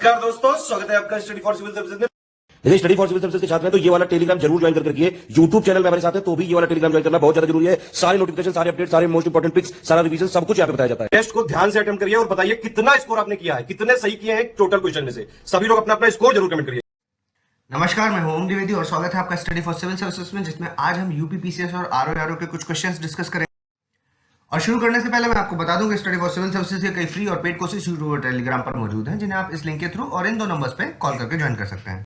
नमस्कार दोस्तों, स्वागत है आपका स्टडी फॉर सिविल सर्विसेज में। यदि स्टडी फॉर सिविल सर्विसेज के छात्र हैं तो ये वाला टेलीग्राम जरूर ज्वाइन करके रखिए। यूट्यूब चैनल में हमारे साथ है तो भी ये वाला टेलीग्राम ज्वाइन करना बहुत ज्यादा जरूरी है। सारे नोटिफिकेशन, सारे अपडेट, सारे मोस्ट इंपोर्टेंट पिक्स, सारा रिवीजन सब कुछ यहाँ पे बताया जाता है। टेस्ट को ध्यान से अटेम्प्ट करिए और बताइए कितना स्कोर आपने किया है, कितने सही किए हैं टोटल क्वेश्चन में से। सभी लोग अपना अपना स्कोर जरूर कमेंट करिए। नमस्कार, मैं हूं ओम द्विवेदी और स्वागत है आपका स्टडी फॉर सिविल सर्विसेज में, जिसमें आज हम यूपीपीसीएस और आरओ के कुछ क्वेश्चंस डिस्कस करेंगे। और शुरू करने से पहले मैं आपको बता दूं कि स्टडी फॉर सिविल सर्विसेज के कई फ्री और पेड कोर्सेज यूट्यूब और टेलीग्राम पर मौजूद हैं, जिन्हें आप इस लिंक के थ्रू और इन दो नंबर्स पे कॉल करके ज्वाइन कर सकते हैं।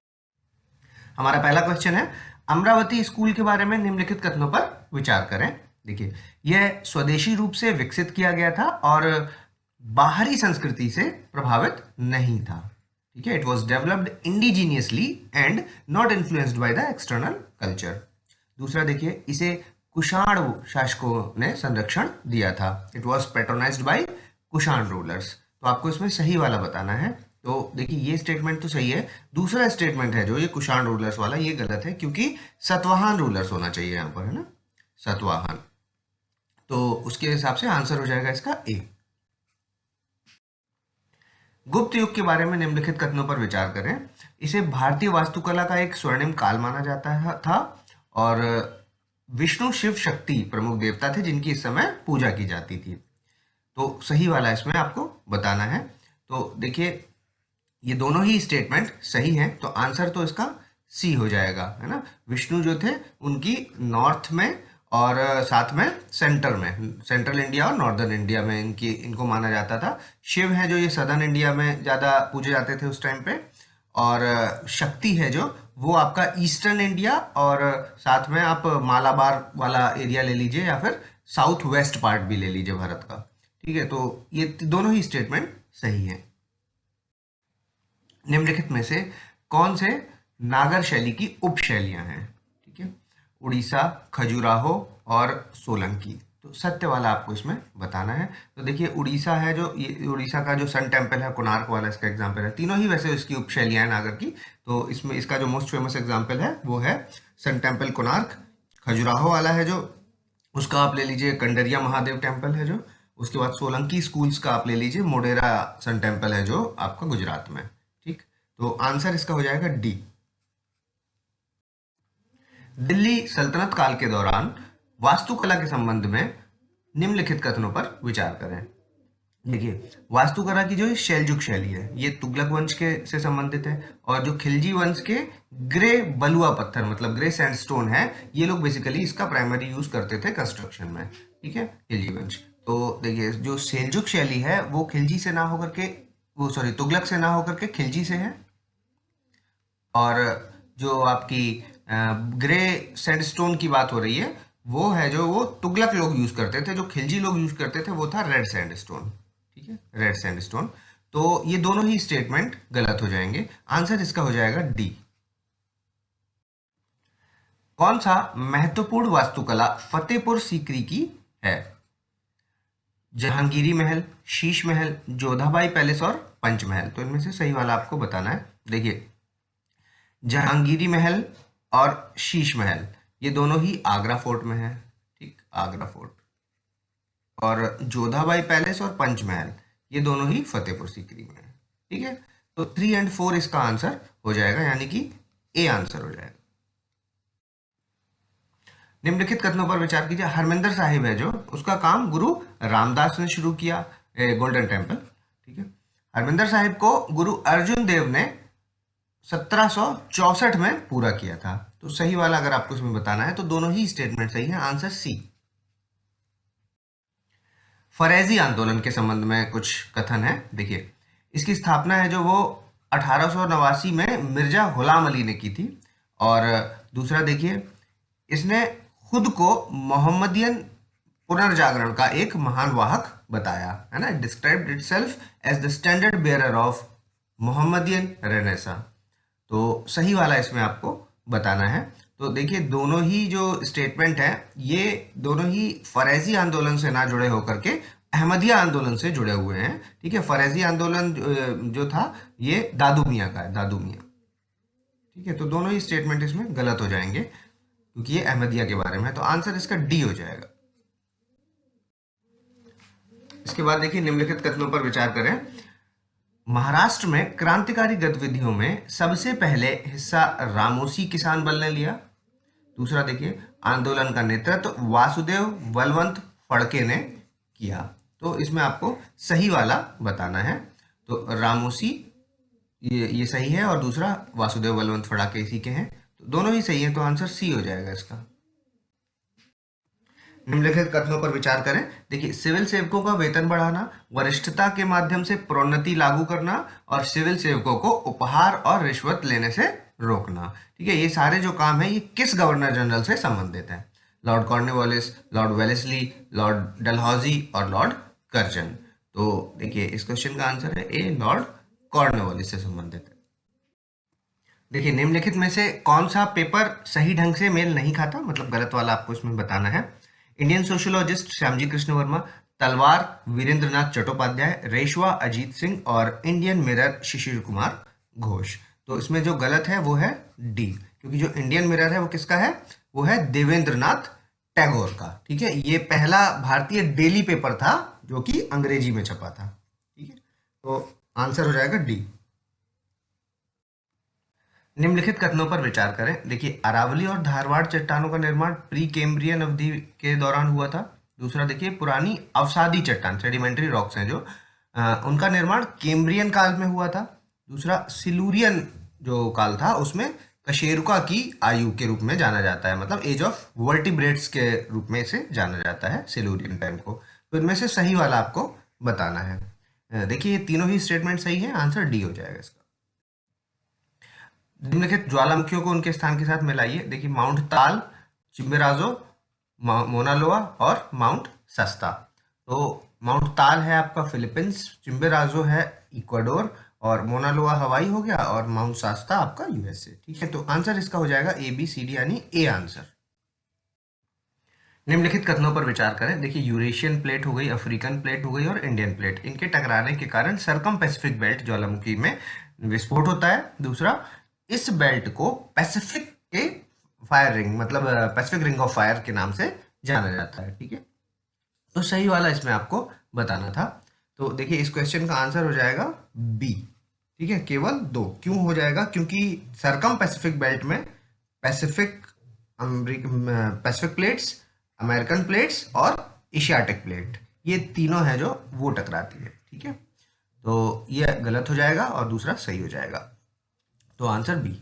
हमारा पहला क्वेश्चन है, अमरावती स्कूल के बारे में निम्नलिखित कथनों पर विचार करें। देखिए, यह स्वदेशी रूप से विकसित किया गया था और बाहरी संस्कृति से प्रभावित नहीं था। ठीक है, it was developed indigenously and not influenced by the external culture. दूसरा देखिए, इसे कुषाण शासकों ने संरक्षण दिया था। It was patronized by Kushan rulers. तो आपको इसमें सही वाला बताना है। तो देखिए, ये स्टेटमेंट तो सही है। दूसरा स्टेटमेंट है जो ये कुषाण रूलर्स वाला, ये गलत है, क्योंकि सतवाहन रूलर्स होना चाहिए यहाँ पर, है ना, सतवाहन। तो उसके हिसाब से आंसर हो जाएगा इसका ए। गुप्त युग के बारे में निम्नलिखित कथनों पर विचार करें। इसे भारतीय वास्तुकला का एक स्वर्णिम काल माना जाता था और विष्णु, शिव, शक्ति प्रमुख देवता थे जिनकी इस समय पूजा की जाती थी। तो सही वाला इसमें आपको बताना है। तो देखिए, ये दोनों ही स्टेटमेंट सही हैं, तो आंसर तो इसका सी हो जाएगा, है ना। विष्णु जो थे उनकी नॉर्थ में और साथ में सेंटर में, सेंट्रल इंडिया और नॉर्दर्न इंडिया में इनको माना जाता था। शिव है जो ये सदर्न इंडिया में ज़्यादा पूजे जाते थे उस टाइम पे, और शक्ति है जो वो आपका ईस्टर्न इंडिया और साथ में आप मालाबार वाला एरिया ले लीजिए या फिर साउथ वेस्ट पार्ट भी ले लीजिए भारत का। ठीक है, तो ये दोनों ही स्टेटमेंट सही है। निम्नलिखित में से कौन से नागर शैली की उपशैलियां हैं? ठीक है, उड़ीसा, खजुराहो और सोलंकी। तो सत्य वाला आपको इसमें बताना है। तो देखिए, उड़ीसा है जो, ये उड़ीसा का जो सन टेम्पल है, कोणार्क वाला इसका एग्जाम्पल है। तीनों ही वैसे इसकी उपशैलियां हैं नागर की। तो इसमें इसका जो मोस्ट फेमस एग्जाम्पल है वो है सन टेम्पल कोणार्क। खजुराहो वाला है जो, उसका आप ले लीजिए कंडरिया महादेव टेम्पल है जो। उसके बाद सोलंकी स्कूल्स का आप ले लीजिए मोढेरा सन टेम्पल है जो आपका गुजरात में। ठीक, तो आंसर इसका हो जाएगा डी। दिल्ली सल्तनत काल के दौरान वास्तुकला के संबंध में निम्नलिखित कथनों पर विचार करें। देखिए, वास्तुकला की जो शैलजुग शैली है ये तुगलक वंश के से संबंधित है, और जो खिलजी वंश के ग्रे बलुआ पत्थर मतलब ग्रे सैंडस्टोन है, ये लोग बेसिकली इसका प्राइमरी यूज करते थे कंस्ट्रक्शन में। ठीक है, खिलजी वंश। तो देखिए, जो सेल्जुक शैली है वो खिलजी से ना होकर के, वो सॉरी तुगलक से ना होकर के खिलजी से है। और जो आपकी ग्रे सैंडस्टोन की बात हो रही है वो है जो वो तुगलक लोग यूज करते थे। जो खिलजी लोग यूज करते थे वो था रेड सैंडस्टोन। ठीक है, रेड सैंडस्टोन। तो ये दोनों ही स्टेटमेंट गलत हो जाएंगे। आंसर इसका हो जाएगा डी। कौन सा महत्वपूर्ण वास्तुकला फतेहपुर सीकरी की है? जहांगीरी महल, शीश महल, जोधाबाई पैलेस और पंचमहल। तो इनमें से सही वाला आपको बताना है। देखिए, जहांगीरी महल और शीश महल ये दोनों ही आगरा फोर्ट में है। ठीक, आगरा फोर्ट। और जोधाबाई पैलेस और पंचमहल ये दोनों ही फतेहपुर सीकरी में है। ठीक है, तो 3 और 4 इसका आंसर हो जाएगा, यानी कि ए आंसर हो जाएगा। निम्नलिखित कथनों पर विचार कीजिए। हरमिंदर साहिब है जो, उसका काम गुरु रामदास ने शुरू किया, गोल्डन टेम्पल। ठीक है, हरमिंदर साहिब को गुरु अर्जुन देव ने 1764 में पूरा किया था। तो सही वाला अगर आपको इसमें बताना है तो दोनों ही स्टेटमेंट सही है, आंसर सी। फरेजी आंदोलन के संबंध में कुछ कथन है। देखिए, इसकी स्थापना है जो वो 1889 में मिर्जा गुलाम अली ने की थी। और दूसरा देखिए, इसने खुद को मोहम्मदियन पुनर्जागरण का एक महान वाहक बताया, है ना। Described itself as the standard bearer of Mohammedan renaissance. तो सही वाला इसमें आपको बताना है। तो देखिए, दोनों ही जो स्टेटमेंट है ये दोनों ही फरेजी आंदोलन से ना जुड़े होकर के अहमदिया आंदोलन से जुड़े हुए हैं। ठीक है, फरेजी आंदोलन जो था ये दादू मियाँ का है, दादू मियाँ। ठीक है, तो दोनों ही स्टेटमेंट इसमें गलत हो जाएंगे क्योंकि ये अहमदिया के बारे में है। तो आंसर इसका डी हो जाएगा। इसके बाद देखिए, निम्नलिखित कथनों पर विचार करें। महाराष्ट्र में क्रांतिकारी गतिविधियों में सबसे पहले हिस्सा रामोसी किसान बल ने लिया। दूसरा देखिए, आंदोलन का नेतृत्व वासुदेव बलवंत फड़के ने किया। तो इसमें आपको सही वाला बताना है। तो रामोसी ये सही है और दूसरा वासुदेव बलवंत फड़के इसी के हैं, तो दोनों ही सही है, तो आंसर सी हो जाएगा इसका। निम्नलिखित कथनों पर विचार करें। देखिए, सिविल सेवकों का वेतन बढ़ाना, वरिष्ठता के माध्यम से प्रोन्नति लागू करना और सिविल सेवकों को उपहार और रिश्वत लेने से रोकना। ठीक है, ये सारे जो काम है ये किस गवर्नर जनरल से संबंधित है? Lord Cornwallis, Lord Wellesley, Lord Dalhousie और लॉर्ड कर्जन। तो देखिए, इस क्वेश्चन का आंसर है ए, लॉर्ड कॉर्नवालिस से संबंधित है। देखिए, निम्नलिखित में से कौन सा पेपर सही ढंग से मेल नहीं खाता, मतलब गलत वाला आपको इसमें बताना है। इंडियन सोशियोलॉजिस्ट श्यामजी कृष्ण वर्मा, तलवार वीरेंद्रनाथ चट्टोपाध्याय, रेशवा अजीत सिंह और इंडियन मिरर शिशिर कुमार घोष। तो इसमें जो गलत है वो है डी, क्योंकि जो इंडियन मिरर है वो किसका है? वो है देवेंद्रनाथ टैगोर का। ठीक है, ये पहला भारतीय डेली पेपर था जो कि अंग्रेजी में छपा था। ठीक है, तो आंसर हो जाएगा डी। निम्नलिखित कथनों पर विचार करें। देखिए, अरावली और धारवाड़ चट्टानों का निर्माण प्री कैम्ब्रियन अवधि के दौरान हुआ था। दूसरा देखिए, पुरानी अवसादी चट्टान सेडिमेंट्री रॉक्स हैं जो उनका निर्माण कैम्ब्रियन काल में हुआ था। दूसरा, सिलूरियन जो काल था उसमें कशेरुका की आयु के रूप में जाना जाता है, मतलब एज ऑफ वर्टिब्रेट्स के रूप में इसे जाना जाता है सिलूरियन टाइम को। तो इनमें से सही वाला आपको बताना है। देखिए, ये तीनों ही स्टेटमेंट सही है, आंसर डी हो जाएगा इसका। निम्नलिखित ज्वालामुखियों को उनके स्थान के साथ मिलाइए। देखिए, माउंट ताल, चिम्बेराजो, मोनालोआ और माउंट सस्ता। तो माउंट ताल है आपका फिलीपींस, चिम्बेराजो है इक्वाडोर और मोनालोआ हवाई हो गया और माउंट सस्ता आपका यूएसए। ठीक है, तो आंसर इसका हो जाएगा ए बी सी डी, यानी ए आंसर। निम्नलिखित कथनों पर विचार करें। देखिए, यूरेशियन प्लेट हो गई, अफ्रीकन प्लेट हो गई और इंडियन प्लेट, इनके टकराने के कारण सरकम पैसिफिक बेल्ट ज्वालामुखी में विस्फोट होता है। दूसरा, इस बेल्ट को पैसिफिक के फायर रिंग, मतलब पैसिफिक रिंग ऑफ फायर के नाम से जाना जाता है। ठीक है, तो सही वाला इसमें आपको बताना था। तो देखिए, इस क्वेश्चन का आंसर हो जाएगा बी। ठीक है, केवल 2 क्यों हो जाएगा? क्योंकि सरकम पैसिफिक बेल्ट में पैसिफिक प्लेट्स, अमेरिकन प्लेट्स और एशियाटिक प्लेट, ये तीनों हैं जो वो टकराती है। ठीक है, तो ये गलत हो जाएगा और दूसरा सही हो जाएगा, तो आंसर बी।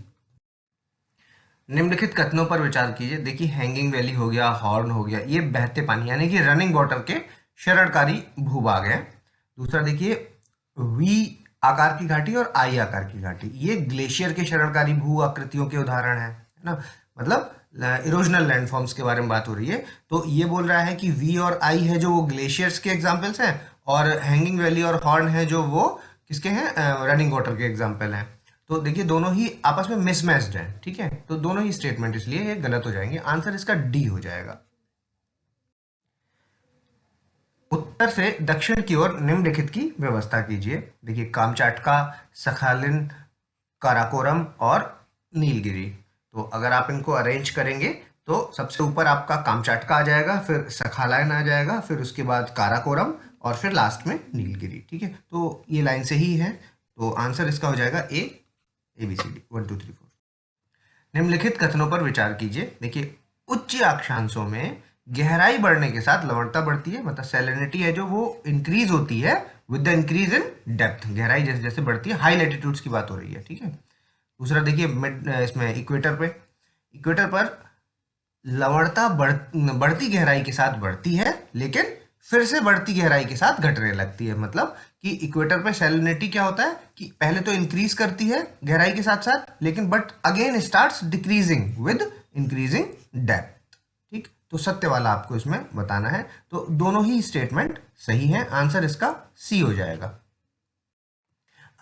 निम्नलिखित कथनों पर विचार कीजिए। देखिए, हैंगिंग वैली हो गया, हॉर्न हो गया, ये बहते पानी यानी कि रनिंग वाटर के शरणकारी भूभाग हैं। दूसरा देखिए, वी आकार की घाटी और आई आकार की घाटी, ये ग्लेशियर के शरणकारी भू आकृतियों के उदाहरण है ना, मतलब इरोजनल लैंडफॉर्म्स के बारे में बात हो रही है। तो ये बोल रहा है कि वी और आई है जो वो ग्लेशियर्स के एग्जाम्पल्स हैं और हैंगिंग वैली और हॉर्न है जो वो किसके हैं? रनिंग वाटर के एग्जाम्पल हैं। तो देखिए, दोनों ही आपस में मिसमैच्ड हैं। ठीक है, तो दोनों ही स्टेटमेंट इसलिए ये गलत हो जाएंगे, आंसर इसका डी हो जाएगा। उत्तर से दक्षिण की ओर निम्नलिखित की व्यवस्था कीजिए। देखिए, कामचाटका, सखालिन, काराकोरम और नीलगिरी। तो अगर आप इनको अरेंज करेंगे तो सबसे ऊपर आपका कामचाटका आ जाएगा, फिर सखालिन आ जाएगा, फिर उसके बाद काराकोरम और फिर लास्ट में नीलगिरी। ठीक है, तो ये लाइन से ही है, तो आंसर इसका हो जाएगा ए बी सी डी 1 2 3 4। निम्नलिखित कथनों पर विचार कीजिए। देखिए, उच्च अक्षांशों में गहराई बढ़ने के साथ लवणता बढ़ती है, मतलब सैलिनिटी है जो वो इंक्रीज होती है with the increase in depth, गहराई जैसे जैसे बढ़ती है। हाई लैटिट्यूड्स की बात हो रही है। ठीक है, दूसरा देखिए, इसमें इक्वेटर पर लवणता बढ़ती गहराई के साथ बढ़ती है, लेकिन फिर से बढ़ती गहराई के साथ घटने लगती है। मतलब कि इक्वेटर पे सैलिनिटी क्या होता है कि पहले तो इंक्रीज करती है गहराई के साथ साथ, लेकिन but again starts decreasing with increasing depth. ठीक, तो सत्य वाला आपको इसमें बताना है। तो दोनों ही स्टेटमेंट सही हैं, आंसर इसका सी हो जाएगा।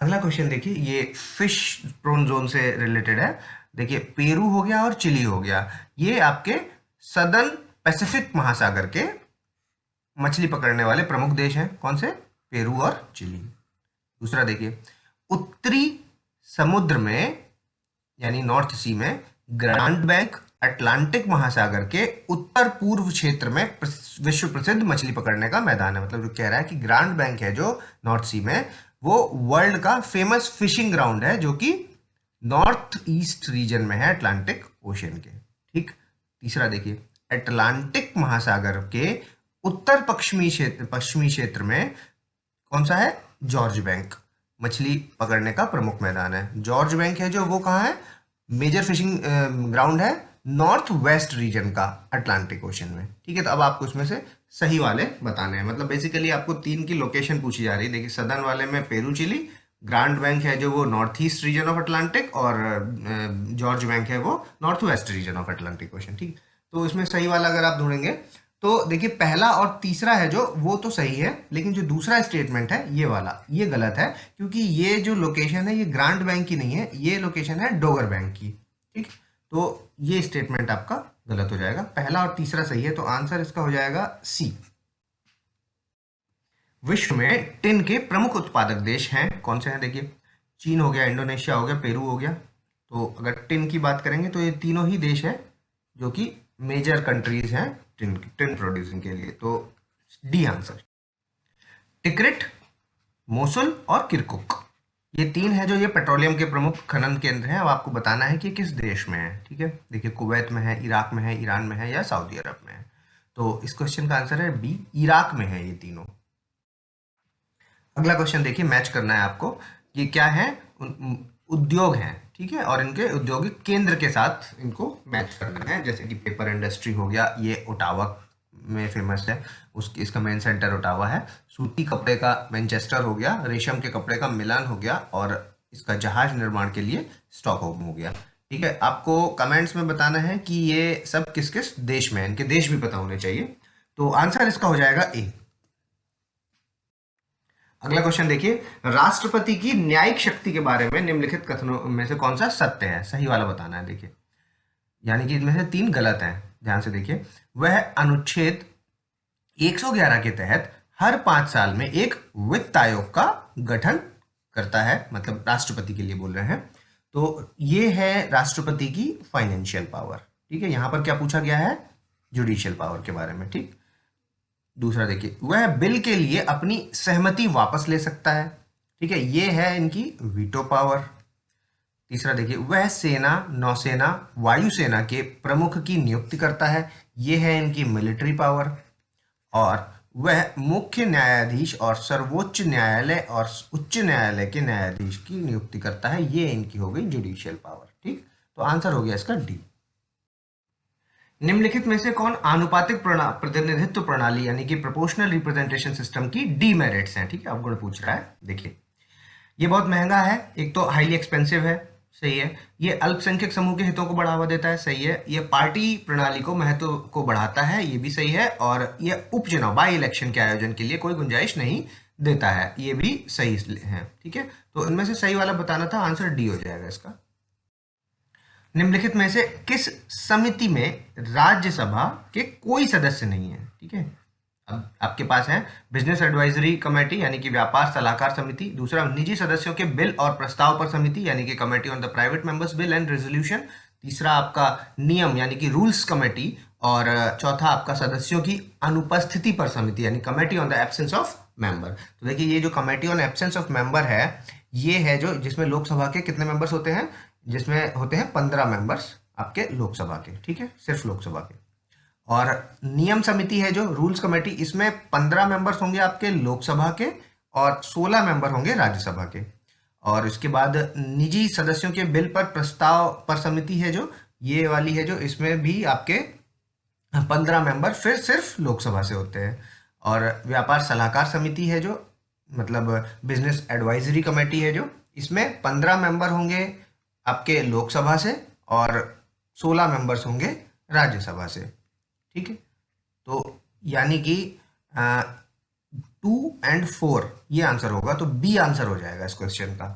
अगला क्वेश्चन देखिए, ये फिश प्रोन जोन से रिलेटेड है। देखिए, पेरू हो गया और चिली हो गया, ये आपके सदर्न पैसिफिक महासागर के मछली पकड़ने वाले प्रमुख देश हैं। कौन से? पेरू और चिली। दूसरा देखिए, उत्तरी समुद्र में यानी नॉर्थ सी में ग्रांड बैंक अटलांटिक महासागर के उत्तर पूर्व क्षेत्र में विश्व प्रसिद्ध मछली पकड़ने का मैदान है। मतलब जो कह रहा है कि ग्रांड बैंक है जो नॉर्थ सी में, वो वर्ल्ड का फेमस फिशिंग ग्राउंड है जो कि नॉर्थ ईस्ट रीजन में है अटलांटिक ओशियन के। ठीक, तीसरा देखिए, अटलांटिक महासागर के उत्तर पश्चिमी क्षेत्र में कौन सा है? जॉर्ज बैंक मछली पकड़ने का प्रमुख मैदान है। जॉर्ज बैंक है जो वो कहाँ है? मेजर फिशिंग ग्राउंड है नॉर्थ वेस्ट रीजन का अटलांटिक ओशन में। ठीक है, तो अब आपको इसमें से सही वाले बताने हैं। मतलब बेसिकली आपको 3 की लोकेशन पूछी जा रही है। देखिए, सदर्न वाले में पेरू चिली, ग्रांड बैंक है जो वो north east region of Atlantic, और जॉर्ज बैंक है वो north west region of Atlantic ocean. ठीक, तो इसमें सही वाला अगर आप ढूंढेंगे तो देखिए पहला और तीसरा है जो वो तो सही है, लेकिन जो दूसरा स्टेटमेंट है ये वाला ये गलत है, क्योंकि ये जो लोकेशन है ये ग्रांड बैंक की नहीं है, ये लोकेशन है डोगर बैंक की। ठीक, तो ये स्टेटमेंट आपका गलत हो जाएगा। पहला और तीसरा सही है, तो आंसर इसका हो जाएगा सी। विश्व में टिन के प्रमुख उत्पादक देश हैं कौन से हैं? देखिए, चीन हो गया, इंडोनेशिया हो गया, पेरू हो गया। तो अगर टिन की बात करेंगे तो ये तीनों ही देश हैं जो कि मेजर कंट्रीज हैं टिन प्रोड्यूसिंग के लिए। तो डी आंसर। टिकरिट, मोसुल और किरकुक, ये 3 है जो ये पेट्रोलियम के प्रमुख खनन केंद्र हैं। अब आपको बताना है कि किस देश में है। ठीक है, देखिए कुवैत में है, इराक में है, ईरान में है या सऊदी अरब में है। तो इस क्वेश्चन का आंसर है बी, इराक में है ये तीनों। अगला क्वेश्चन देखिए, मैच करना है आपको। ये क्या है? उद्योग हैं, ठीक है, और इनके औद्योगिक केंद्र के साथ इनको मैच करना है। जैसे कि पेपर इंडस्ट्री हो गया, ये ओटावा में फेमस है, उसकी इसका मेन सेंटर ओटावा है। सूती कपड़े का मैनचेस्टर हो गया, रेशम के कपड़े का मिलान हो गया, और इसका जहाज निर्माण के लिए स्टॉकहोम हो गया। ठीक है, आपको कमेंट्स में बताना है कि ये सब किस किस देश में है, इनके देश भी पता होने चाहिए। तो आंसर इसका हो जाएगा ए। अगला क्वेश्चन देखिए, राष्ट्रपति की न्यायिक शक्ति के बारे में निम्नलिखित कथनों में से कौन सा सत्य है? सही वाला बताना है। देखिए, यानी कि इनमें से 3 गलत हैं, ध्यान से देखिए। वह अनुच्छेद 111 के तहत हर 5 साल में एक वित्त आयोग का गठन करता है, मतलब राष्ट्रपति के लिए बोल रहे हैं। तो ये है राष्ट्रपति की फाइनेंशियल पावर। ठीक है, यहां पर क्या पूछा गया है? जुडिशियल पावर के बारे में। ठीक, दूसरा देखिए, वह बिल के लिए अपनी सहमति वापस ले सकता है। ठीक है, ये है इनकी वीटो पावर। तीसरा देखिए, वह सेना, नौसेना, वायुसेना के प्रमुख की नियुक्ति करता है, ये है इनकी मिलिट्री पावर। और वह मुख्य न्यायाधीश और सर्वोच्च न्यायालय और उच्च न्यायालय के न्यायाधीश की नियुक्ति करता है, ये इनकी हो गई जुडिशियल पावर। ठीक, तो आंसर हो गया इसका डी। निम्नलिखित में से कौन आनुपातिक प्रतिनिधित्व प्रणाली यानी कि प्रोपोर्शनल रिप्रेजेंटेशन सिस्टम की डीमेरिट्स हैं? ठीक है, अवगुण पूछ रहा है। देखिए, ये बहुत महंगा है, एक तो हाईली एक्सपेंसिव है, सही है। ये अल्पसंख्यक समूह के हितों को बढ़ावा देता है, सही है। ये पार्टी प्रणाली को महत्व को बढ़ाता है, ये भी सही है। और ये उपचुनाव बाई इलेक्शन के आयोजन के लिए कोई गुंजाइश नहीं देता है, ये भी सही है। ठीक है, तो इनमें से सही वाला बताना था, आंसर डी हो जाएगा इसका। निम्नलिखित में से किस समिति में राज्यसभा के कोई सदस्य नहीं है? ठीक है, अब आपके पास है बिजनेस एडवाइजरी कमेटी यानी कि व्यापार सलाहकार समिति, दूसरा निजी सदस्यों के बिल और प्रस्ताव पर समिति यानी कि committee on the private members bill and resolution, तीसरा आपका नियम यानी कि रूल्स कमेटी, और चौथा आपका सदस्यों की अनुपस्थिति पर समिति यानी committee on the absence of member. तो देखिए, ये जो committee on absence of member है, ये है जो जिसमें लोकसभा के कितने मेंबर्स होते हैं? जिसमें होते हैं 15 मेंबर्स आपके लोकसभा के। ठीक है, सिर्फ लोकसभा के। और नियम समिति है जो रूल्स कमेटी, इसमें 15 मेंबर्स होंगे आपके लोकसभा के और 16 मेंबर होंगे राज्यसभा के। और इसके बाद निजी सदस्यों के बिल पर प्रस्ताव पर समिति है जो ये वाली है, जो इसमें भी आपके 15 मेंबर फिर सिर्फ लोकसभा से होते हैं। और व्यापार सलाहकार समिति है जो मतलब बिजनेस एडवाइजरी कमेटी है जो, इसमें 15 मेंबर होंगे आपके लोकसभा से और 16 मेंबर्स होंगे राज्यसभा से। ठीक है, तो यानी कि 2 और 4 ये आंसर होगा, तो बी आंसर हो जाएगा इस क्वेश्चन का।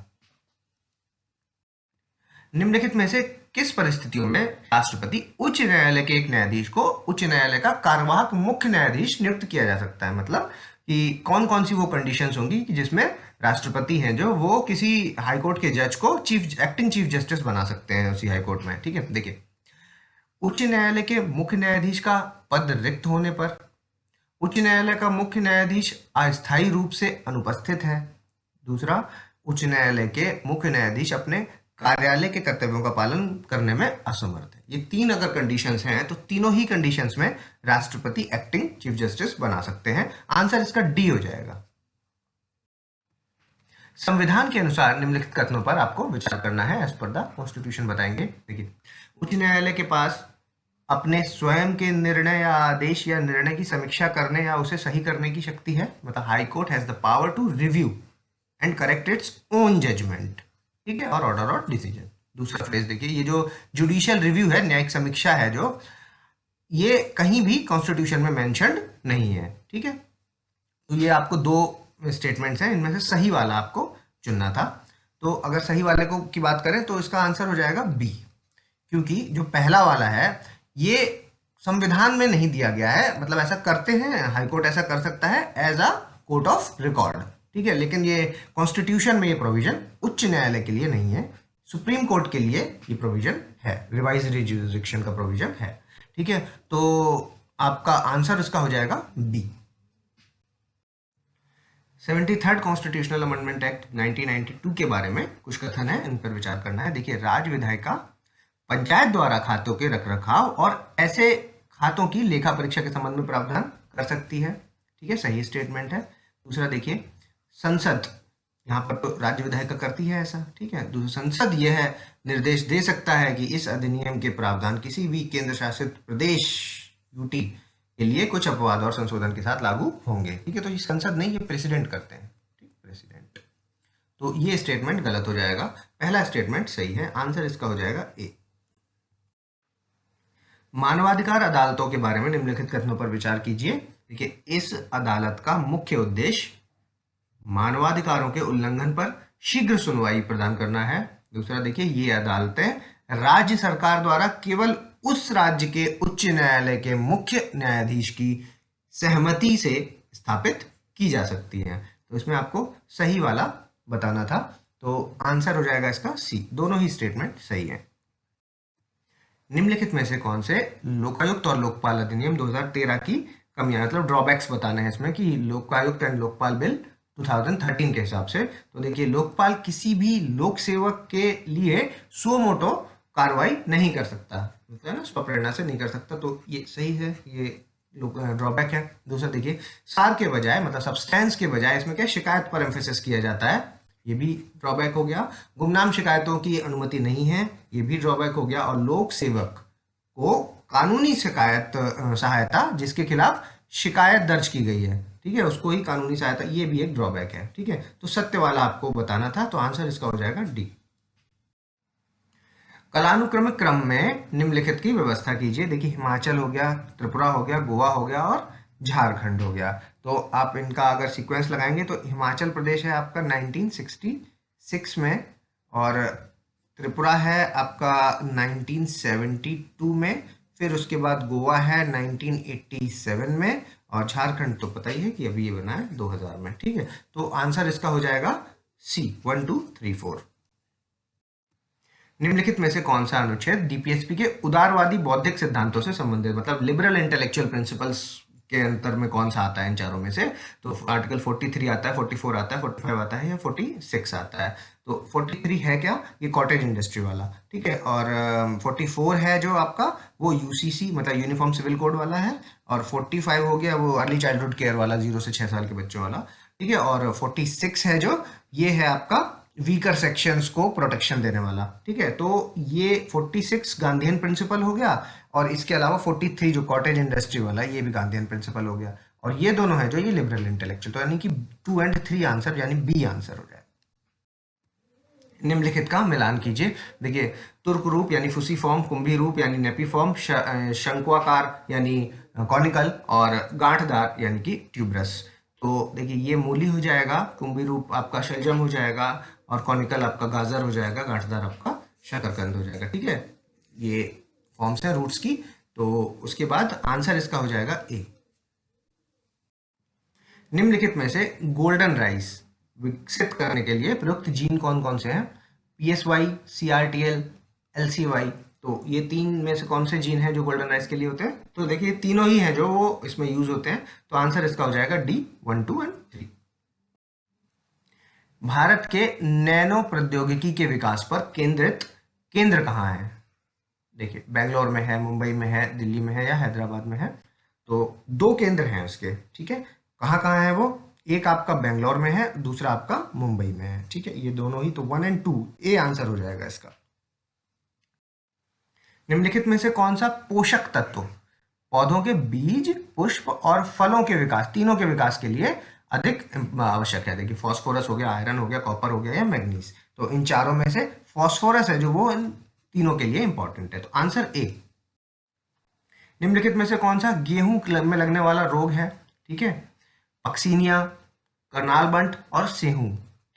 निम्नलिखित में से किस परिस्थितियों में राष्ट्रपति उच्च न्यायालय के एक न्यायाधीश को उच्च न्यायालय का कार्यवाहक मुख्य न्यायाधीश नियुक्त किया जा सकता है? मतलब कि कौन कौन सी वो कंडीशंस होंगी कि जिसमें राष्ट्रपति हैं जो वो किसी हाईकोर्ट के जज को एक्टिंग चीफ जस्टिस बना सकते हैं उसी हाईकोर्ट में। ठीक है, देखिए, उच्च न्यायालय के मुख्य न्यायाधीश का पद रिक्त होने पर, उच्च न्यायालय का मुख्य न्यायाधीश अस्थायी रूप से अनुपस्थित है, दूसरा, उच्च न्यायालय के मुख्य न्यायाधीश अपने कार्यालय के कर्तव्यों का पालन करने में असमर्थ है। ये 3 अगर कंडीशंस हैं तो तीनों ही कंडीशंस में राष्ट्रपति एक्टिंग चीफ जस्टिस बना सकते हैं। आंसर इसका डी हो जाएगा। संविधान के अनुसार निम्नलिखित कथनों पर आपको विचार करना है, एज पर द कॉन्स्टिट्यूशन बताएंगे। देखिए, उच्च न्यायालय के पास अपने स्वयं के निर्णय या आदेश या निर्णय की समीक्षा करने या उसे सही करने की शक्ति है। मतलब high court has the power to review and correct its own judgement, ठीक है, और ऑर्डर और डिसीजन। दूसरा फ्रेज देखिए, ये जो जुडिशियल रिव्यू है, न्यायिक समीक्षा है जो, ये कहीं भी कॉन्स्टिट्यूशन में मेंशन्ड नहीं है, ठीक है। तो ये आपको 2 स्टेटमेंट्स हैं, इनमें से सही वाला आपको चुनना था। तो अगर सही वाले को की बात करें तो इसका आंसर हो जाएगा बी, क्योंकि जो पहला वाला है ये संविधान में नहीं दिया गया है। मतलब ऐसा करते हैं, हाईकोर्ट ऐसा कर सकता है as a court of record, ठीक है, लेकिन ये कॉन्स्टिट्यूशन में ये प्रोविजन उच्च न्यायालय के लिए नहीं है, सुप्रीम कोर्ट के लिए ये प्रोविजन है, रिवाइज्ड जुरिसडिक्शन का प्रोविजन है, ठीक है। तो आपका आंसर इसका हो जाएगा B. 73rd constitutional amendment act 1992 के बारे में कुछ कथन है, इन पर विचार करना है। देखिए, राज्य विधायिका पंचायत द्वारा खातों के रखरखाव और ऐसे खातों की लेखा परीक्षा के संबंध में प्रावधान कर सकती है, ठीक है, सही स्टेटमेंट है। दूसरा देखिए, संसद, यहाँ पर तो राज्य विधायिका करती है ऐसा, ठीक है। दूसरा, संसद यह है निर्देश दे सकता है कि इस अधिनियम के प्रावधान किसी भी केंद्र शासित प्रदेश यूटी के लिए कुछ अपवाद और संशोधन के साथ लागू होंगे, ठीक है। तो ये संसद नहीं, ये प्रेसिडेंट करते हैं, ठीक, प्रेसिडेंट। तो ये स्टेटमेंट गलत हो जाएगा, पहला स्टेटमेंट सही है। आंसर इसका हो जाएगा ए। मानवाधिकार अदालतों के बारे में निम्नलिखित कथनों पर विचार कीजिए। देखिए, इस अदालत का मुख्य उद्देश्य मानवाधिकारों के उल्लंघन पर शीघ्र सुनवाई प्रदान करना है। दूसरा देखिए, ये अदालतें राज्य सरकार द्वारा केवल उस राज्य के उच्च न्यायालय के मुख्य न्यायाधीश की सहमति से स्थापित की जा सकती हैं। तो इसमें आपको सही वाला बताना था, तो आंसर हो जाएगा इसका सी। दोनों ही स्टेटमेंट सही है। निम्नलिखित में से कौन से लोकायुक्त और लोकपाल अधिनियम 2013 की कमियां, मतलब ड्रॉबैक्स बताने हैं इसमें, कि लोकायुक्त एंड लोकपाल बिल 2013 के हिसाब से। तो देखिए, लोकपाल किसी भी लोक सेवक के लिए सो मोटो कार्रवाई नहीं कर सकता, मतलब ना स्वप्रेरणा से नहीं कर सकता, तो ये सही है, ये ड्रॉबैक है। दूसरा देखिए, सार के बजाय, मतलब सब्सटेंस के बजाय इसमें क्या शिकायत पर एम्फेसिस किया जाता है, ये भी ड्रॉबैक हो गया। गुमनाम शिकायतों की अनुमति नहीं है, ये भी ड्रॉबैक हो गया। और लोक सेवक को कानूनी शिकायत सहायता जिसके खिलाफ शिकायत दर्ज की गई है, ठीक है, उसको ही कानूनी सहायता, ये भी एक ड्रॉबैक है, ठीक है। तो सत्य वाला आपको बताना था, तो आंसर इसका हो जाएगा डी। कालानुक्रमिक क्रम में निम्नलिखित की व्यवस्था कीजिए। देखिए, हिमाचल हो गया, त्रिपुरा हो गया, गोवा हो गया और झारखंड हो गया। तो आप इनका अगर सीक्वेंस लगाएंगे तो हिमाचल प्रदेश है आपका 1966 में, और त्रिपुरा है आपका 1972 में, फिर उसके बाद गोवा है 1987 में, और झारखंड तो पता ही है कि अभी ये बना है 2000 में, ठीक है। तो आंसर इसका हो जाएगा सी, 1 2 3 4। निम्नलिखित में से कौन सा अनुच्छेद डीपीएसपी के उदारवादी बौद्धिक सिद्धांतों से संबंधित, मतलब लिबरल इंटेलेक्चुअल प्रिंसिपल्स के अंतर में कौन सा आता है इन चारों में से? तो आर्टिकल 43 आता है, 44 आता है, 45 आता है या 46 आता है। तो 43 है क्या? ये कॉटेज इंडस्ट्री वाला, ठीक है। और 44 है जो आपका वो यूसीसी मतलब यूनिफॉर्म सिविल कोड वाला है, और 45 हो गया वो अर्ली चाइल्डहुड केयर वाला 0 से 6 साल के बच्चों वाला, ठीक है। और 46 है जो ये है आपका वीकर सेक्शंस को प्रोटेक्शन देने वाला, ठीक है। तो ये 46 गांधीयन प्रिंसिपल हो गया, और इसके अलावा 43 जो कॉटेज इंडस्ट्री वाला ये भी गांधीयन प्रिंसिपल हो गया, और ये दोनों है जो ये लिबरल इंटेलेक्चुअल, तो यानी कि 2 और 3 आंसर यानी बी आंसर हो जाए। निम्नलिखित का मिलान कीजिए। देखिए, तुर्क रूप यानी फुसी फॉर्म, कुंभी रूप यानी नेपी फॉर्म, शंक्वाकार यानी कॉनिकल, और गांठदार यानी कि ट्यूबरस। तो देखिए, ये मूली हो जाएगा, कुंभी रूप आपका शलजम हो जाएगा, और कॉनिकल आपका गाजर हो जाएगा, गांठदार आपका शकरकंद हो जाएगा, ठीक है। ये फॉर्म्स है रूट्स की। तो उसके बाद आंसर इसका हो जाएगा ए। निम्नलिखित में से गोल्डन राइस विकसित करने के लिए प्रयुक्त जीन कौन कौन से हैं? PSY, CRTL, LCY। तो ये 3 में से कौन से जीन हैं जो गोल्डन राइस के लिए होते हैं? तो देखिए, तीनों ही हैं जो वो इसमें यूज होते हैं, तो आंसर इसका हो जाएगा डी, 1 2 और 3। भारत के नैनो प्रौद्योगिकी के विकास पर केंद्रित केंद्र कहाँ है? देखिए, बेंगलोर में है, मुंबई में है, दिल्ली में है या हैदराबाद में है। तो दो केंद्र हैं उसके, ठीक है। कहाँ कहाँ है वो? एक आपका बेंगलोर में है, दूसरा आपका मुंबई में है, ठीक है। ये दोनों ही, तो 1 और 2 ए आंसर हो जाएगा इसका। निम्नलिखित में से कौन सा पोषक तत्व पौधों के बीज, पुष्प और फलों के विकास, तीनों के विकास के लिए अधिक आवश्यक है? देखिए, फास्फोरस हो गया, आयरन हो गया, कॉपर हो गया या मैग्नीज। तो इन चारों में से फास्फोरस है जो वो इन तीनों के लिए इंपॉर्टेंट है, तो आंसर ए। निम्नलिखित में से कौन सा गेहूं में लगने वाला रोग है? ठीक है, पक्सीनिया, करनाल बंट और सेहू,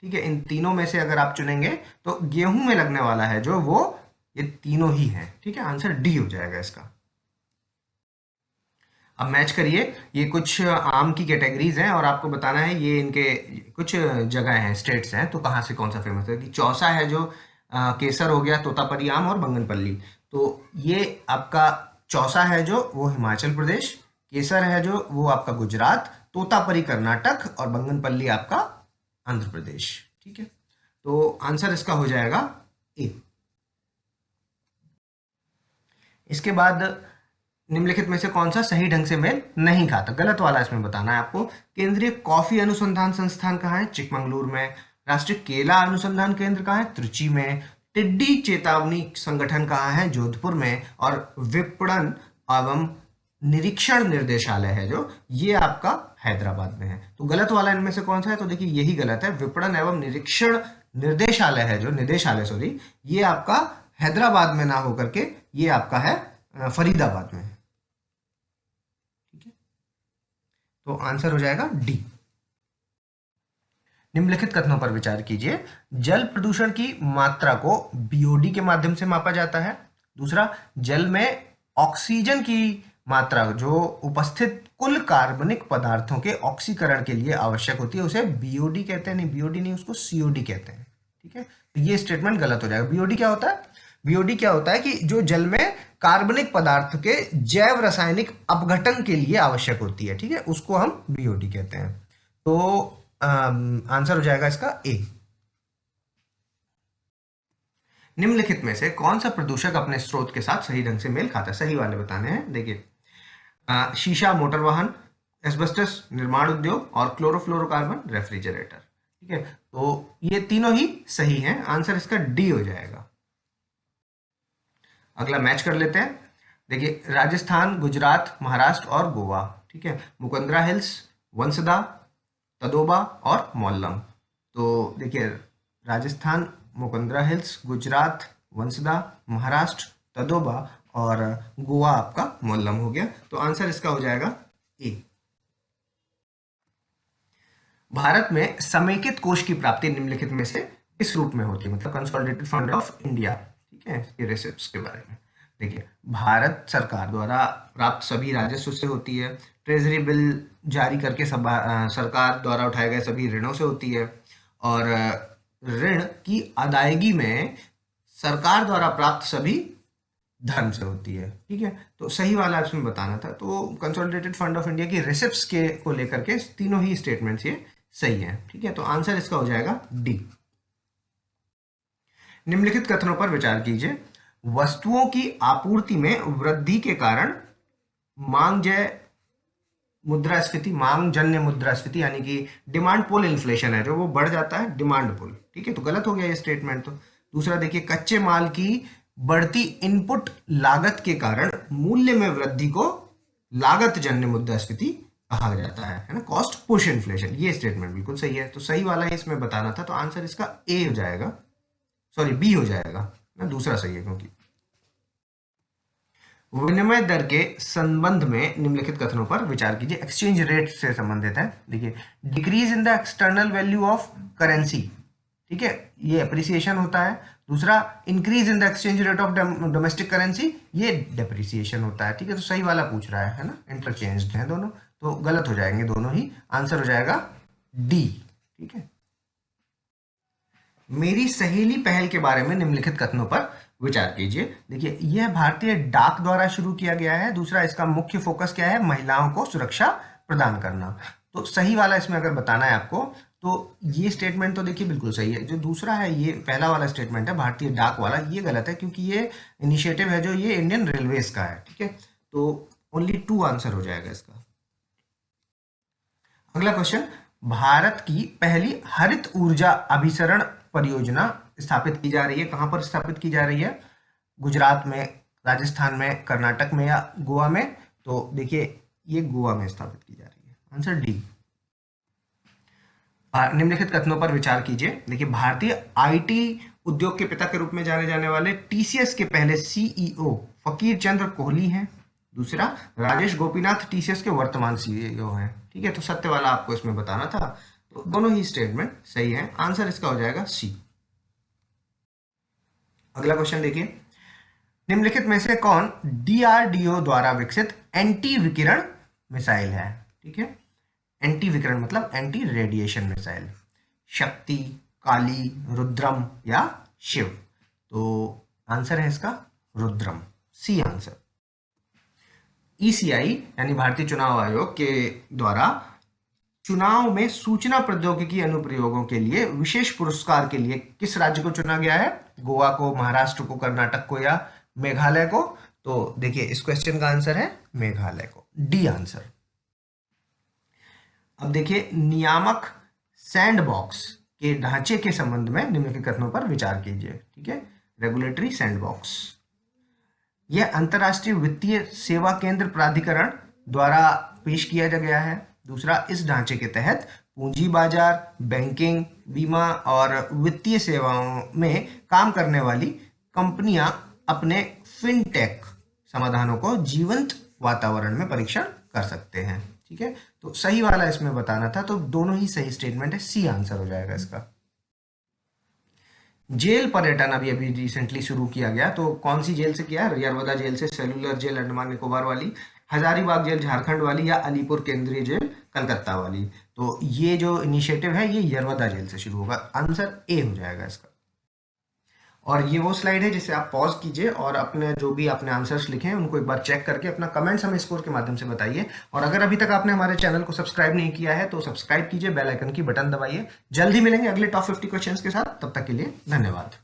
ठीक है। इन तीनों में से अगर आप चुनेंगे तो गेहूं में लगने वाला है जो वो ये तीनों ही हैं, ठीक है। आंसर डी हो जाएगा इसका। अब मैच करिए, ये कुछ आम की कैटेगरीज हैं और आपको बताना है ये इनके कुछ जगह हैं, स्टेट्स हैं, तो कहाँ से कौन सा फेमस है। कि चौसा है जो केसर हो गया, तोतापरी आम और बंगनपल्ली। तो ये आपका चौसा है जो वो हिमाचल प्रदेश, केसर है जो वो आपका गुजरात, तोतापरी कर्नाटक और बंगनपल्ली आपका आंध्र प्रदेश, ठीक है। तो आंसर इसका हो जाएगा ए। इसके बाद निम्नलिखित में से कौन सा सही ढंग से मेल नहीं खाता? गलत वाला इसमें बताना है आपको। केंद्रीय कॉफी अनुसंधान संस्थान कहाँ है? चिकमंगलुरु में। राष्ट्रीय केला अनुसंधान केंद्र कहाँ है? त्रिची में। टिड्डी चेतावनी संगठन कहाँ है? जोधपुर में। और विपणन एवं निरीक्षण निर्देशालय है जो ये आपका हैदराबाद में है। तो गलत वाला इनमें से कौन सा है? तो देखिए यही गलत है। विपणन एवं निरीक्षण निर्देशालय है जो, निदेशालय सॉरी, ये आपका हैदराबाद में ना होकर के ये आपका है फरीदाबाद में, ठीक है। तो आंसर हो जाएगा डी। निम्नलिखित कथनों पर विचार कीजिए। जल प्रदूषण की मात्रा को बीओडी के माध्यम से मापा जाता है। दूसरा, जल में ऑक्सीजन की मात्रा जो उपस्थित कुल कार्बनिक पदार्थों के ऑक्सीकरण के लिए आवश्यक होती है उसे बीओडी कहते हैं। नहीं, बीओडी नहीं, उसको सीओडी कहते हैं, ठीक है। तो ये स्टेटमेंट गलत हो जाएगा। बीओडी क्या होता है? बीओडी क्या होता है कि जो जल में कार्बनिक पदार्थ के जैव रासायनिक अपघटन के लिए आवश्यक होती है, ठीक है, उसको हम बीओडी कहते हैं। तो आंसर हो जाएगा इसका ए। निम्नलिखित में से कौन सा प्रदूषक अपने स्रोत के साथ सही ढंग से मेल खाता है? सही वाले बताने हैं। देखिए, शीशा मोटर वाहन, एस्बेस्टस निर्माण उद्योग और क्लोरोफ्लोरोकार्बन रेफ्रिजरेटर, ठीक है। तो ये तीनों ही सही हैं। आंसर इसका डी हो जाएगा। अगला मैच कर लेते हैं। देखिए, राजस्थान, गुजरात, महाराष्ट्र और गोवा, ठीक है। मुकंदरा हिल्स, वंसदा, तदोबा और मोल्लम। तो देखिए, राजस्थान, मुकंदरा हिल्स, गुजरात, वंसदा, महाराष्ट्र, तदोबा और गोवा आपका मोल्लम हो गया। तो आंसर इसका हो जाएगा ए। भारत में समेकित कोष की प्राप्ति निम्नलिखित में से किस रूप में होती है? मतलब कंसोलिडेटेड फंड ऑफ इंडिया, ठीक है, इसके रिसिप्ट्स के बारे में। देखिए, भारत सरकार द्वारा प्राप्त सभी राजस्व से होती है। ट्रेजरी बिल जारी करके सरकार द्वारा उठाए गए सभी ऋणों से होती है। और ऋण की अदायगी में सरकार द्वारा प्राप्त सभी धर्म से होती है, ठीक है। तो सही वाला इसमें बताना था। तो कंसोलिडेटेड फंड ऑफ इंडिया की रिसिप्ट्स के को लेकर के तीनों ही स्टेटमेंट्स ये सही है, ठीक है। तो आंसर इसका हो जाएगा डी। निम्नलिखित कथनों पर विचार कीजिए। वस्तुओं की आपूर्ति में वृद्धि के कारण मांग जन्य मुद्रास्फीति यानी कि डिमांड पुल इन्फ्लेशन है जो वो बढ़ जाता है, डिमांड पुल, ठीक है। तो गलत हो गया ये स्टेटमेंट। तो दूसरा देखिए, कच्चे माल की बढ़ती इनपुट लागत के कारण मूल्य में वृद्धि को लागत जन्य मुद्रास्फीति कहा जाता है ना, कॉस्ट पुश इन्फ्लेशन। ये स्टेटमेंट बिल्कुल सही है। तो सही वाला इसमें बताना था। तो आंसर इसका ए हो जाएगा, सॉरी बी हो जाएगा ना, दूसरा सही है। क्योंकि विनिमय दर के संबंध में निम्नलिखित कथनों पर विचार कीजिए। एक्सचेंज रेट से संबंधित है। देखिए, decrease in the external value of currency, ठीक है, ये अप्रिसिएशन होता है। दूसरा, increase in the exchange rate of domestic currency, ये डेप्रिसिएशन होता है, ठीक है। तो सही वाला पूछ रहा है ना, इंटरचेंज्ड है दोनों। तो गलत हो जाएंगे दोनों ही। आंसर हो जाएगा डी, ठीक है। मेरी सहेली पहल के बारे में निम्नलिखित कथनों पर विचार कीजिए। देखिए, यह भारतीय डाक द्वारा शुरू किया गया है। दूसरा, इसका मुख्य फोकस क्या है? महिलाओं को सुरक्षा प्रदान करना। तो सही वाला इसमें अगर बताना है आपको तो ये स्टेटमेंट तो देखिए बिल्कुल सही है। जो दूसरा है, ये पहला वाला स्टेटमेंट है भारतीय डाक वाला, ये गलत है क्योंकि ये इनिशिएटिव है जो ये इंडियन रेलवेज का है। ठीक है, तो ओनली 2 आंसर हो जाएगा इसका। अगला क्वेश्चन, भारत की पहली हरित ऊर्जा अभिसरण परियोजना स्थापित की जा रही है। कहां पर स्थापित की जा रही है? गुजरात में, राजस्थान में, कर्नाटक में या गोवा में? तो देखिए ये गोवा में स्थापित की जा रही है। Answer D. निम्नलिखित कथनों पर विचार कीजिए। देखिए, भारतीय आईटी उद्योग के पिता के रूप में जाने जाने वाले टीसीएस के पहले सीईओ फकीर चंद्र कोहली हैं। दूसरा, राजेश गोपीनाथ टीसीएस के वर्तमान सीईओ हैं। ठीक है, तो सत्य वाला आपको इसमें बताना था। तो दोनों ही स्टेटमेंट सही है। आंसर इसका हो जाएगा सी। अगला क्वेश्चन देखिए, निम्नलिखित में से कौन डीआरडीओ द्वारा विकसित एंटी विकिरण मिसाइल है? ठीक है, एंटी विकिरण मतलब एंटी रेडिएशन मिसाइल। शक्ति, काली, रुद्रम या शिव? तो आंसर है इसका रुद्रम, सी आंसर। ईसीआई यानी भारतीय चुनाव आयोग के द्वारा चुनाव में सूचना प्रौद्योगिकी अनुप्रयोगों के लिए विशेष पुरस्कार के लिए किस राज्य को चुना गया है? गोवा को, महाराष्ट्र को, कर्नाटक को या मेघालय को? तो देखिए इस क्वेश्चन का आंसर है मेघालय को, डी आंसर। अब देखिए, नियामक सैंडबॉक्स के ढांचे के संबंध में निम्नलिखित कथनों पर विचार कीजिए। ठीक है, रेगुलेटरी सैंडबॉक्स, यह अंतर्राष्ट्रीय वित्तीय सेवा केंद्र प्राधिकरण द्वारा पेश किया गया है। दूसरा, इस ढांचे के तहत पूंजी बाजार, बैंकिंग, बीमा और वित्तीय सेवाओं में काम करने वाली कंपनियां अपने फिनटेक समाधानों को जीवंत वातावरण में परीक्षण कर सकते हैं। ठीक है, तो सही वाला इसमें बताना था, तो दोनों ही सही स्टेटमेंट है, सी आंसर हो जाएगा इसका। जेल पर्यटन अभी रिसेंटली शुरू किया गया, तो कौन सी जेल से किया? यरवदा जेल से, सेलुलर जेल अंडमान निकोबार वाली, हजारीबाग जेल झारखंड वाली या अलीपुर केंद्रीय जेल कलकत्ता वाली? तो ये जो इनिशिएटिव है ये यरवदा जेल से शुरू होगा। आंसर ए हो जाएगा इसका। और ये वो स्लाइड है जिसे आप पॉज कीजिए और अपने जो भी आपने आंसर्स लिखे हैं उनको एक बार चेक करके अपना कमेंट्स हमें स्कोर के माध्यम से बताइए। और अगर अभी तक आपने हमारे चैनल को सब्सक्राइब नहीं किया है तो सब्सक्राइब कीजिए, बेल आइकन की बटन दबाइए। जल्द ही मिलेंगे अगले टॉप 50 क्वेश्चंस के साथ, तब तक के लिए धन्यवाद।